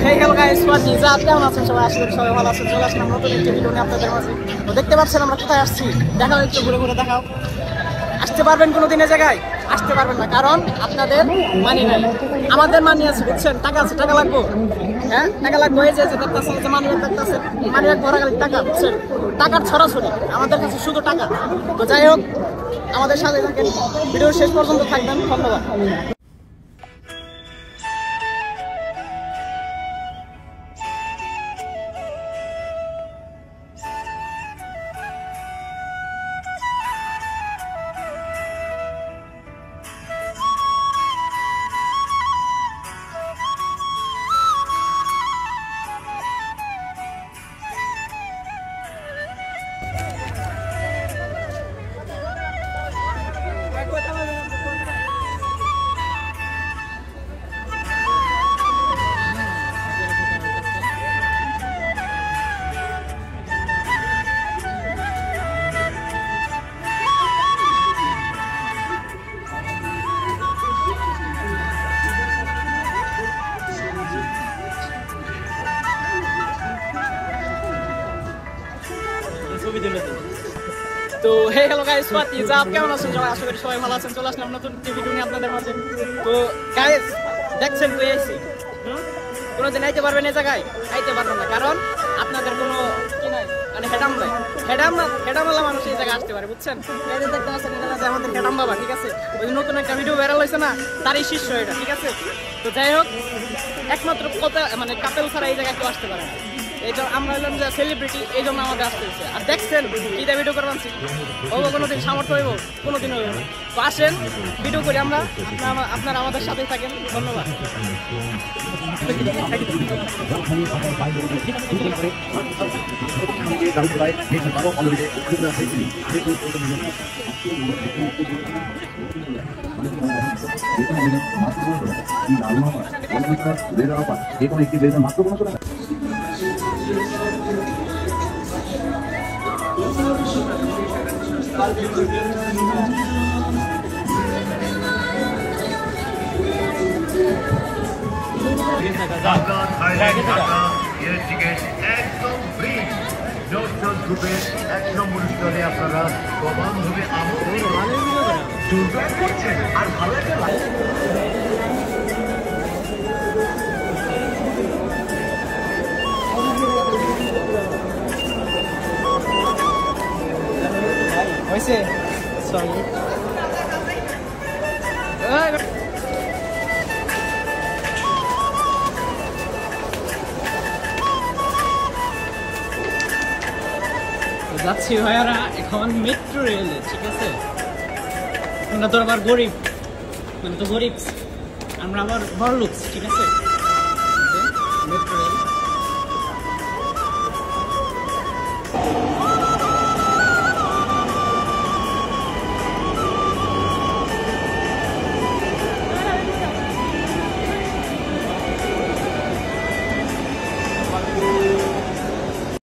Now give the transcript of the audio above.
Hello guys, কেমন আছেন সবাই? আশা করি সবাই ভালো আছেন। চলে আসলাম নতুন একটি ভিডিও নিয়ে আপনাদের মাঝে। তো দেখতে পাচ্ছেন আমরা কোথায় আসছি, দেখাও একটু ঘুরে ঘুরে দেখাও। আসতে পারবেন কোনোদিন এই জায়গায়? আসতে পারবেন না, কারণ আপনাদের মানি নাই। আমাদের মানি আছে, বুঝছেন? টাকা আছে, টাকা লাগবো। হ্যাঁ, টাকা লাগবে। এই যে দেখতেছেন যে মানি ব্যাগ দেখতেছেন, মানি ব্যাগ ভরা খালি টাকা, বুঝছেন? টাকার ছড়াছড়ি, আমাদের কাছে শুধু টাকা। তো যাই হোক, আমাদের সাথে থাকেন, ভিডিও শেষ পর্যন্ত থাকবেন। ধন্যবাদ। তো হ্যালো গাইস, কেমন আছেন সবাই? আশা করি সবাই ভালো আছেন। চলে আসলাম নতুন ভিডিও নিয়ে আপনাদের মাঝে। তো গাইস দেখছেন তো এসি কোনোদিন আইতে পারবেন এই জায়গায়? আইতে পারবেন না, কারণ আপনাদের কোনো কি নাই, মানে হেডাম নাই। হেডামওয়ালা মানুষ এই জায়গায় আসতে পারে, বুঝছেন? এই যে দেখতে পাচ্ছেন, এটা যে আমাদের হেডাম বাবা, ঠিক আছে? ওই নতুন একটা ভিডিও ভাইরাল হয়েছে না, তারই শিষ্য এটা, ঠিক আছে? তো যাই হোক, একমাত্র কথা মানে কাপেল ছাড়া এই জায়গায় কেউ আসতে পারে না। এই জন্য আমরা হলাম যে সেলিব্রিটি, এই জন্য আমাদের আসতে হচ্ছে। আর দেখছেন ঈদে ভিডিও করে আনছি, হবো কোনোদিন সামর্থ্য হইব, কোনোদিন হইব না। তো আসেন, ভিডিও করি আমরা, আপনারা আমাদের সাথেই থাকেন। ধন্যবাদ। এর টিকিট একদম ফ্রি। জোর গ্রুপে 1 নম্বর স্টলে আপনারা সমানভাবে করছেন আর ভালো একটা হয়েছে। সরি, যাচ্ছি ভাইয়ারা এখন মেট্রো রেলে, ঠিক আছে? আমরা তো আবার গরিব, মানে তো গরিব, আমরা আবার বড় লোক, ঠিক আছে? মেট্রো